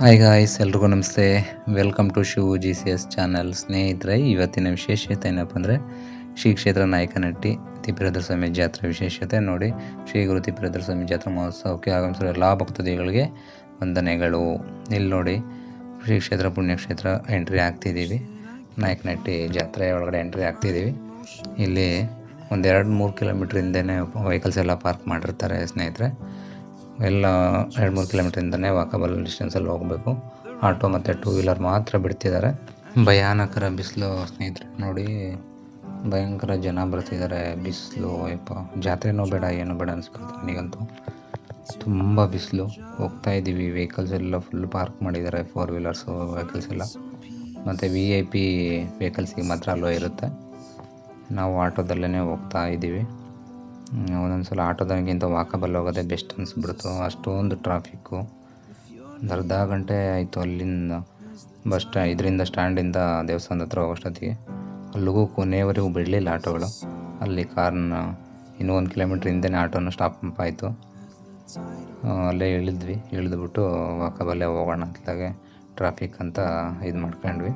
Hi guys, ಎಲ್ರಿಗೂ ನಮಸ್ತೆ. Welcome to Shivu GCS channel. ಸ್ನೇಹಿತರೆ, ಇವತ್ತಿನ ವಿಶೇಷತೆ ಏನಪ್ಪ ಅಂದರೆ ಶ್ರೀ ಕ್ಷೇತ್ರ ನಾಯಕನಹಟ್ಟಿ ತಿಪ್ಪೇರುದ್ರ ಸ್ವಾಮಿ ಜಾತ್ರೆ ವಿಶೇಷತೆ ನೋಡಿ. ಶ್ರೀ ಗುರು ತಿಪ್ಪೇರುದ್ರ ಸ್ವಾಮಿ ಜಾತ್ರಾ ಮಹೋತ್ಸವಕ್ಕೆ ಆಗಮಿಸಿರೋ ಎಲ್ಲ ಭಕ್ತಾದಿಗಳಿಗೆ ವಂದನೆಗಳು. ಇಲ್ಲಿ ನೋಡಿ, ಶ್ರೀ ಕ್ಷೇತ್ರ ಪುಣ್ಯಕ್ಷೇತ್ರ ಎಂಟ್ರಿ ಆಗ್ತಿದ್ದೀವಿ. ನಾಯಕನಹಟ್ಟಿ ಜಾತ್ರೆ ಒಳಗಡೆ ಎಂಟ್ರಿ ಆಗ್ತಿದ್ದೀವಿ. ಇಲ್ಲಿ ಒಂದು 2-3 ಕಿಲೋಮೀಟ್ರ್ ಹಿಂದೆನೇ ವೆಹಿಕಲ್ಸ್ ಎಲ್ಲ ಪಾರ್ಕ್ ಮಾಡಿರ್ತಾರೆ ಸ್ನೇಹಿತರೆ. ಎಲ್ಲ 2-3 ಕಿಲೋಮೀಟ್ರಿಂದನೇ ವಾಕಬಲ್ ಡಿಸ್ಟೆನ್ಸಲ್ಲಿ ಹೋಗಬೇಕು. ಆಟೋ ಮತ್ತು 2 ವೀಲರ್ ಮಾತ್ರ ಬಿಡ್ತಿದ್ದಾರೆ. ಭಯಾನಕರ ಬಿಸಿಲು ಸ್ನೇಹಿತರೆ, ನೋಡಿ ಭಯಂಕರ ಜನ ಬರ್ತಿದ್ದಾರೆ. ಬಿಸಿಲು ಯಪ್ಪ, ಜಾತ್ರೆನೂ ಬೇಡ ಏನೂ ಬೇಡ ಅನಿಸ್ಬಿಡ್ತು ನನಗಂತೂ. ತುಂಬ ಬಿಸಿಲು. ಹೋಗ್ತಾ ಇದ್ದೀವಿ, ವೆಹಿಕಲ್ಸ್ ಎಲ್ಲ ಫುಲ್ ಪಾರ್ಕ್ ಮಾಡಿದ್ದಾರೆ, 4 ವೀಲರ್ಸು ವೆಹಿಕಲ್ಸ್ ಎಲ್ಲ. ಮತ್ತು VIP ವೆಹಿಕಲ್ಸಿಗೆ ಮಾತ್ರ ಅಲ್ಲೋ ಇರುತ್ತೆ. ನಾವು ಆಟೋದಲ್ಲೇ ಹೋಗ್ತಾ ಇದ್ದೀವಿ. ಒಂದೊಂದು ಸಲ ಆಟೋದಾಗಿಂತ ವಾಕಬಲ್ ಹೋಗೋದೇ ಬೆಸ್ಟ್ ಅನಿಸ್ಬಿಡ್ತು. ಅಷ್ಟೊಂದು ಟ್ರಾಫಿಕ್ಕು. ಒಂದು ಅರ್ಧ ಗಂಟೆ ಆಯಿತು ಅಲ್ಲಿಂದ ಇದರಿಂದ ಸ್ಟ್ಯಾಂಡಿಂದ ದೇವಸ್ಥಾನದ ಹತ್ರ ಹೋಗೋಷ್ಟೊತ್ತಿಗೆ. ಅಲ್ಲಿಗೂ ಕೊನೆಯವರೆಗೂ ಬಿಡಲಿಲ್ಲ ಆಟೋಗಳು. ಅಲ್ಲಿ ಕಾರ್ನ ಇನ್ನೂ 1 ಕಿಲೋಮೀಟ್ರ್ ಹಿಂದೆನೇ ಆಟೋನ ಸ್ಟಾಪ್ ಆಯಿತು. ಅಲ್ಲೇ ಇಳಿದ್ಬಿಟ್ಟು ವಾಕಬಲ್ಲೇ ಹೋಗೋಣ ಅಂತಲಾಗೆ ಟ್ರಾಫಿಕ್ ಅಂತ ಇದು ಮಾಡ್ಕೊಂಡ್ವಿ.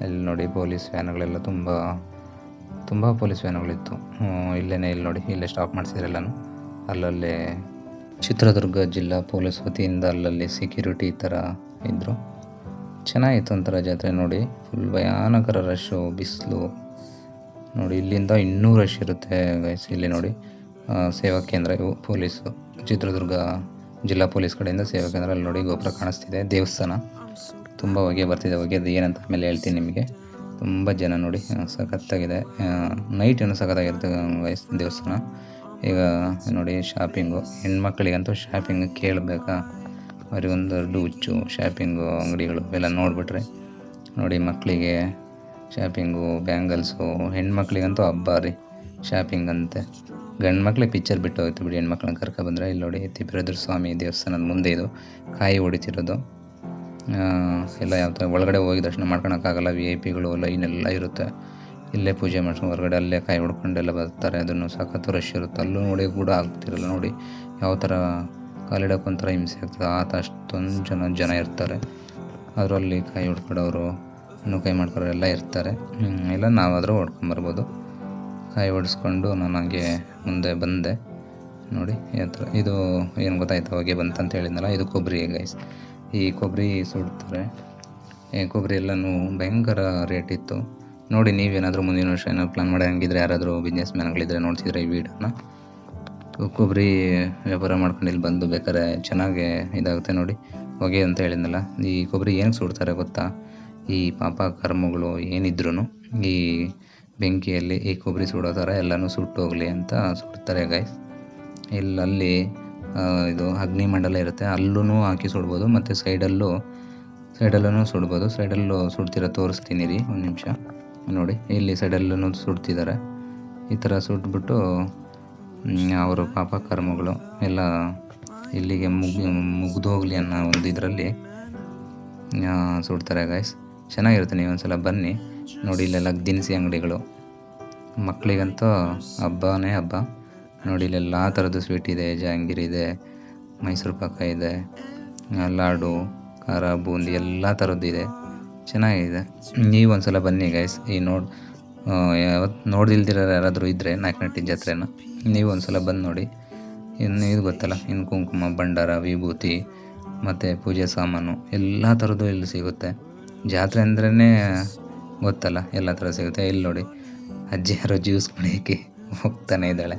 ಅಲ್ಲಿ ನೋಡಿ, ಪೊಲೀಸ್ ವ್ಯಾನ್ಗಳೆಲ್ಲ ತುಂಬ ಪೊಲೀಸ್ ವ್ಯಾನ್ಗಳಿತ್ತು. ಇಲ್ಲಿ ನೋಡಿ, ಇಲ್ಲೇ ಸ್ಟಾಪ್ ಮಾಡಿಸಿದ್ರೆಲ್ಲನೂ. ಅಲ್ಲಲ್ಲೇ ಚಿತ್ರದುರ್ಗ ಜಿಲ್ಲಾ ಪೊಲೀಸ್ ವತಿಯಿಂದ ಅಲ್ಲಲ್ಲಿ ಸೆಕ್ಯೂರಿಟಿ ಈ ಥರ ಇದ್ದರು. ಚೆನ್ನಾಗಿತ್ತು ಒಂಥರ ಜಾತ್ರೆ ನೋಡಿ. ಫುಲ್ ಭಯಾನಕರ ರಶ್ಶು, ಬಿಸಿಲು ನೋಡಿ. ಇಲ್ಲಿಂದ ಇನ್ನೂ ರಶ್ ಇರುತ್ತೆ ಗೈಸ್. ಇಲ್ಲಿ ನೋಡಿ, ಸೇವಾ ಕೇಂದ್ರ, ಇವು ಪೊಲೀಸು ಚಿತ್ರದುರ್ಗ ಜಿಲ್ಲಾ ಪೊಲೀಸ್ ಕಡೆಯಿಂದ ಸೇವಾ ಕೇಂದ್ರ. ಅಲ್ಲಿ ನೋಡಿ ಗೋಪುರ ಕಾಣಿಸ್ತಿದೆ, ದೇವಸ್ಥಾನ ತುಂಬ ಹೊಗೆ ಬರ್ತಿದೆ. ಹೊಗೆದು ಏನಂತ ಆಮೇಲೆ ಹೇಳ್ತೀನಿ ನಿಮಗೆ. ತುಂಬ ಜನ ನೋಡಿ, ಸಖತ್ತಾಗಿದೆ. ನೈಟ್ ಏನು ಸಖತ್ತಾಗಿರುತ್ತೆ ಗೈಸ್ ದೇವಸ್ಥಾನ. ಈಗ ನೋಡಿ, ಶಾಪಿಂಗು ಹೆಣ್ಮಕ್ಳಿಗಂತೂ ಶಾಪಿಂಗ್ ಕೇಳಬೇಕಾ? ಅವರಿಗೊಂದು ದೊಡ್ಡ ಹುಚ್ಚು ಶಾಪಿಂಗು ಅಂಗಡಿಗಳು ಎಲ್ಲ ನೋಡಿಬಿಟ್ರೆ. ನೋಡಿ, ಮಕ್ಕಳಿಗೆ ಶಾಪಿಂಗು, ಬ್ಯಾಂಗಲ್ಸು. ಹೆಣ್ಮಕ್ಳಿಗಂತೂ ಹಬ್ಬ ರೀ ಶಾಪಿಂಗ್ ಅಂತೆ. ಗಂಡು ಮಕ್ಳಿಗೆ ಪಿಕ್ಚರ್ ಬಿಟ್ಟು ಹೋಯ್ತು ಬಿಡಿ, ಹೆಣ್ಮಕ್ಳನ್ನ ಕರ್ಕೊಬಂದರೆ. ಇಲ್ಲಿ ನೋಡಿ, ತಿಪ್ಪೇರುದ್ರ ಸ್ವಾಮಿ ದೇವಸ್ಥಾನದ ಮುಂದೆ ಇದು ಕಾಯಿ ಹೊಡಿತಿರೋದು. ಎಲ್ಲ ಯಾವ ಥರ ಒಳಗಡೆ ಹೋಗಿ ದರ್ಶನ ಮಾಡ್ಕೊಳಕ್ಕಾಗಲ್ಲ. VIPಗಳು ಲೈನೆಲ್ಲ ಇರುತ್ತೆ. ಇಲ್ಲೇ ಪೂಜೆ ಮಾಡ್ಕೊಂಡು ಹೊರಗಡೆ ಅಲ್ಲೇ ಕಾಯಿ ಹೊಡ್ಕೊಂಡೆಲ್ಲ ಬರ್ತಾರೆ. ಅದನ್ನು ಸಖತ್ತು ರಶ್ ಇರುತ್ತೆ. ಅಲ್ಲೂ ನೋಡಿ ಕೂಡ ಆಗ್ತಿರಲ್ಲ. ನೋಡಿ ಯಾವ ಥರ ಕಾಲಿಡೋಕೆ ಒಂಥರ ಹಿಂಸೆ ಆಗ್ತದೆ. ಅಷ್ಟೊಂದು ಜನ ಇರ್ತಾರೆ. ಅದರಲ್ಲಿ ಕಾಯಿ ಹೊಡ್ಕೊಡೋರು, ಇನ್ನೂ ಕೈ ಮಾಡ್ಕೊಡೋರು ಎಲ್ಲ ಇರ್ತಾರೆ. ಇಲ್ಲ ನಾವಾದರೂ ಹೊಡ್ಕೊಂಬರ್ಬೋದು. ಕಾಯಿ ಹೊಡಿಸ್ಕೊಂಡು ನಾನು ಹಾಗೆ ಮುಂದೆ ಬಂದೆ. ನೋಡಿ ಯಾವ ಥರ ಇದು ಏನು ಗೊತ್ತಾಯ್ತು, ಹೊಗೆ ಬಂತಂತ ಹೇಳಿದ್ನಲ್ಲ, ಇದು ಕೊಬ್ಬರಿ ಗೈಸ್. ಈ ಕೊಬ್ಬರಿ ಸುಡ್ತಾರೆ. ಕೊಬ್ಬರಿ ಎಲ್ಲನೂ ಭಯಂಕರ ರೇಟ್ ಇತ್ತು. ನೋಡಿ, ನೀವೇನಾದರೂ ಮುಂದಿನ ವರ್ಷ ಏನಾದ್ರು ಪ್ಲಾನ್ ಮಾಡಿ ಹಂಗಿದ್ರೆ, ಯಾರಾದರೂ ಬಿಸ್ನೆಸ್ ಮ್ಯಾನ್ಗಳಿದ್ರೆ ನೋಡ್ತಿದ್ರೆ ಈ ವಿಡಿಯೋನ, ಕೊಬ್ಬರಿ ವ್ಯಾಪಾರ ಮಾಡ್ಕೊಂಡು ಇಲ್ಲಿ ಬಂದು ಬೇಕಾದ್ರೆ ಚೆನ್ನಾಗಿ ಇದಾಗುತ್ತೆ. ನೋಡಿ, ಹೊಗೆ ಅಂತ ಹೇಳಿದ್ನಲ್ಲ, ಈ ಕೊಬ್ಬರಿ ಏನಕ್ಕೆ ಸುಡ್ತಾರೆ ಗೊತ್ತಾ? ಈ ಪಾಪ ಕರ್ಮಗಳು ಏನಿದ್ರು ಈ ಬೆಂಕಿಯಲ್ಲಿ ಈ ಕೊಬ್ಬರಿ ಸುಡೋ ಥರ ಎಲ್ಲನೂ ಸುಟ್ಟೋಗಲಿ ಅಂತ ಸುಡ್ತಾರೆ ಗೈಸ್. ಅಲ್ಲಿ ಇದು ಅಗ್ನಿಮಂಡಲ ಇರುತ್ತೆ, ಅಲ್ಲೂ ಹಾಕಿ ಸುಡ್ಬೋದು. ಮತ್ತು ಸೈಡಲ್ಲೂ ಸುಡ್ಬೋದು. ಸೈಡಲ್ಲೂ ಸುಡ್ತಿರೋ ತೋರಿಸ್ತೀನಿ ರೀ, ಒಂದು ನಿಮಿಷ ನೋಡಿ. ಇಲ್ಲಿ ಸೈಡಲ್ಲೂ ಸುಡ್ತಿದ್ದಾರೆ. ಈ ಥರ ಸುಟ್ಬಿಟ್ಟು ಅವರು ಪಾಪ ಕರ್ಮಗಳು ಎಲ್ಲ ಇಲ್ಲಿಗೆ ಮುಗ್ದೋಗ್ಲಿ ಅನ್ನೋ ಒಂದು ಇದರಲ್ಲಿ ಸುಡ್ತಾರೆ ಗೈಸ್. ಚೆನ್ನಾಗಿರುತ್ತೆ, ನೀವು ಒಂದ್ಸಲ ಬನ್ನಿ ನೋಡಿ. ಇಲ್ಲೆಲ್ಲ ದಿನಸಿ ಅಂಗಡಿಗಳು, ಮಕ್ಕಳಿಗಂತೂ ಹಬ್ಬನೇ ಹಬ್ಬ. ನೋಡಿ, ಇಲ್ಲೆಲ್ಲ ಥರದ್ದು ಸ್ವೀಟ್ ಇದೆ. ಜಾಂಗೀರ್ ಇದೆ, ಮೈಸೂರು ಪಾಕ ಇದೆ, ಲಾಡು, ಖಾರ, ಬೂಂದಿ ಎಲ್ಲ ಥರದ್ದು ಇದೆ. ಚೆನ್ನಾಗಿದೆ. ನೀವು ಒಂದ್ಸಲ ಬನ್ನಿ ಗೈಸ್. ಯಾವತ್ತು ನೋಡ್ದಿಲ್ದಿರೋ ಯಾರಾದರೂ ಇದ್ದರೆ ನಾಯಕನಹಟ್ಟಿ ಜಾತ್ರೆನ ನೀವು ಒಂದ್ಸಲ ಬಂದು ನೋಡಿ. ಇನ್ನು ಇದು ಗೊತ್ತಲ್ಲ, ಇನ್ನು ಕುಂಕುಮ, ಭಂಡಾರ, ವಿಭೂತಿ ಮತ್ತು ಪೂಜೆ ಸಾಮಾನು ಎಲ್ಲ ಥರದ್ದು ಇಲ್ಲಿ ಸಿಗುತ್ತೆ. ಜಾತ್ರೆ ಅಂದ್ರೇ ಗೊತ್ತಲ್ಲ, ಎಲ್ಲ ಥರ ಸಿಗುತ್ತೆ. ಇಲ್ಲಿ ನೋಡಿ, ಅಜ್ಜಿ ಯಾರೋ ಜ್ಯೂಸ್ ಕುಡಿಯೋಕ್ಕೆ ಹೋಗ್ತಾನೆ ಇದ್ದಾಳೆ.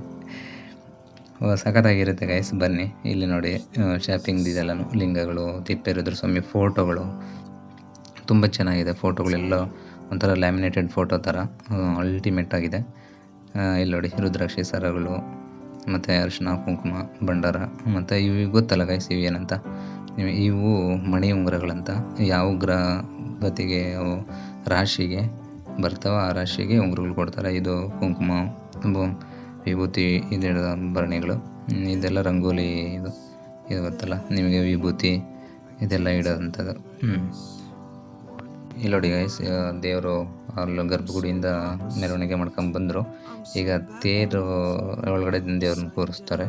ಸಖತ್ತಾಗಿರುತ್ತೆ ಗೈಸ್, ಬನ್ನಿ. ಇಲ್ಲಿ ನೋಡಿ, ಶಾಪಿಂಗ್ ಇದೆಲ್ಲನೂ, ಲಿಂಗಗಳು, ತಿಪ್ಪೇರುದ್ರ ಸ್ವಾಮಿ ಫೋಟೋಗಳು ತುಂಬ ಚೆನ್ನಾಗಿದೆ. ಫೋಟೋಗಳೆಲ್ಲ ಒಂಥರ ಲ್ಯಾಮಿನೇಟೆಡ್ ಫೋಟೋ ಥರ ಅಲ್ಟಿಮೇಟ್ ಆಗಿದೆ. ಇಲ್ಲಿ ನೋಡಿ, ರುದ್ರಾಕ್ಷಿ ಸರಗಳು ಮತ್ತು ಅರಿಶಿನ, ಕುಂಕುಮ, ಭಂಡಾರ. ಮತ್ತು ಇವು ಗೊತ್ತಲ್ಲ ಗೈಸ್, ಇವು ಏನಂತ, ಇವು ಮಣಿ ಉಂಗುರಗಳಂತ. ಯಾವ ಗತಿಗೆ ರಾಶಿಗೆ ಬರ್ತಾವ ಆ ರಾಶಿಗೆ ಉಂಗುರಗಳು ಕೊಡ್ತಾರೆ. ಇದು ಕುಂಕುಮ, ವಿಭೂತಿ, ಇದೆಲ್ಲ ಭರಣಿಗಳು. ಇದೆಲ್ಲ ರಂಗೋಲಿ. ಇದು ಗೊತ್ತಲ್ಲ ನಿಮಗೆ, ವಿಭೂತಿ ಇದೆಲ್ಲ ಇಡೋದಂಥದ್ದು. ಇಲ್ಲಿ ನೋಡಿ ಗೈಸ್, ದೇವರು ಅಲ್ಲಿ ಗರ್ಭಗುಡಿಯಿಂದ ಮೆರವಣಿಗೆ ಮಾಡ್ಕೊಂಡು ಬಂದರು. ಈಗ ತೇರು ಒಳಗಡೆ ದೇವ್ರನ್ನ ಕೂರಿಸ್ತಾರೆ.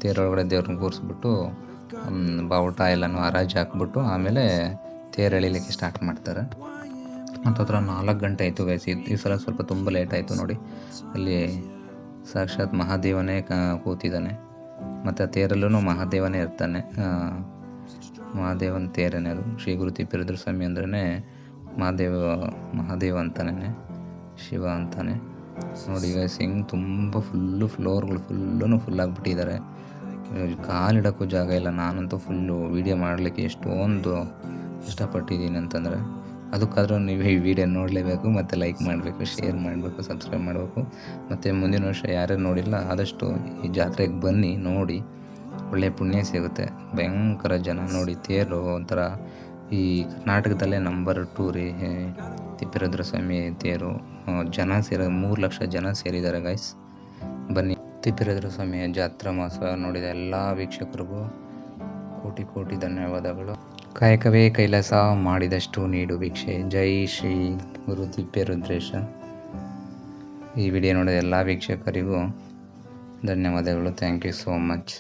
ತೇರೊಳಗಡೆ ದೇವ್ರನ್ನ ಕೂರಿಸ್ಬಿಟ್ಟು ಬಾವುಟ ಎಲ್ಲನೂ ಹರಾಜು ಹಾಕ್ಬಿಟ್ಟು ಆಮೇಲೆ ತೇರು ಎಳಿಲಿಕ್ಕೆ ಸ್ಟಾರ್ಟ್ ಮಾಡ್ತಾರೆ. ಹತ್ತತ್ರ 4 ಗಂಟೆ ಆಯಿತು ಗೈಸ್. ಈ ಸಲ ಸ್ವಲ್ಪ ತುಂಬ ಲೇಟ್ ಆಯಿತು ನೋಡಿ. ಅಲ್ಲಿ ಸಾಕ್ಷಾತ್ ಮಹಾದೇವನೇ ಕೂತಿದ್ದಾನೆ, ಮತ್ತು ಆ ತೇರಲ್ಲೂ ಮಹಾದೇವನೇ ಇರ್ತಾನೆ. ಮಹಾದೇವನ ತೇರೇನೆ ಅದು. ಶ್ರೀ ಗುರು ತಿಪ್ಪೇರುದ್ರ ಸ್ವಾಮಿ ಅಂದ್ರೇ ಮಹಾದೇವ ಅಂತಾನೆ, ಶಿವ ಅಂತಾನೆ. ನೋಡಿ ಗೈಸ್ ಹಿಂಗೆ ತುಂಬ ಫ್ಲೋರ್ಗಳು ಫುಲ್ ಆಗಿಬಿಟ್ಟಿದ್ದಾರೆ. ಕಾಲಿಡೋಕ್ಕೂ ಜಾಗ ಇಲ್ಲ. ನಾನಂತೂ ಫುಲ್ಲು ವೀಡಿಯೋ ಮಾಡಲಿಕ್ಕೆ ಎಷ್ಟೊಂದು ಇಷ್ಟಪಟ್ಟಿದ್ದೀನಿ ಅಂತಂದರೆ, ಅದಕ್ಕಾದ್ರೂ ನೀವು ಈ ವಿಡಿಯೋ ನೋಡಲೇಬೇಕು, ಮತ್ತು ಲೈಕ್ ಮಾಡಬೇಕು, ಶೇರ್ ಮಾಡಬೇಕು, ಸಬ್ಸ್ಕ್ರೈಬ್ ಮಾಡಬೇಕು. ಮತ್ತು ಮುಂದಿನ ವರ್ಷ ಯಾರ್ಯಾರು ನೋಡಿಲ್ಲ ಆದಷ್ಟು ಈ ಜಾತ್ರೆಗೆ ಬನ್ನಿ, ನೋಡಿ, ಒಳ್ಳೆಯ ಪುಣ್ಯ ಸಿಗುತ್ತೆ. ಭಯಂಕರ ಜನ ನೋಡಿ. ತೇರು ಒಂಥರ ಈ ಕರ್ನಾಟಕದಲ್ಲೇ ನಂಬರ್ 2 ರೀ ತಿಪ್ಪೇರುದ್ರ ಸ್ವಾಮಿ ತೇರು. ಜನ 3 ಲಕ್ಷ ಜನ ಸೇರಿದ್ದಾರೆ ಗೈಸ್. ಬನ್ನಿ. ತಿಪ್ಪೇರುದ್ರ ಸ್ವಾಮಿಯ ಜಾತ್ರಾ ಮಹೋತ್ಸವ ನೋಡಿದ ಎಲ್ಲ ವೀಕ್ಷಕರಿಗೂ ಕೋಟಿ ಧನ್ಯವಾದಗಳು. ಕಾಯಕವೇ ಕೈಲಾಸ, ಮಾಡಿದಷ್ಟು ನೀಡು ಭಿಕ್ಷೆ. ಜೈ ಶ್ರೀ ಗುರು ತಿಪ್ಪೇರುದ್ರೇಶ. ಈ ವಿಡಿಯೋ ನೋಡಿದ ಎಲ್ಲ ವೀಕ್ಷಕರಿಗೂ ಧನ್ಯವಾದಗಳು. Thank you so much.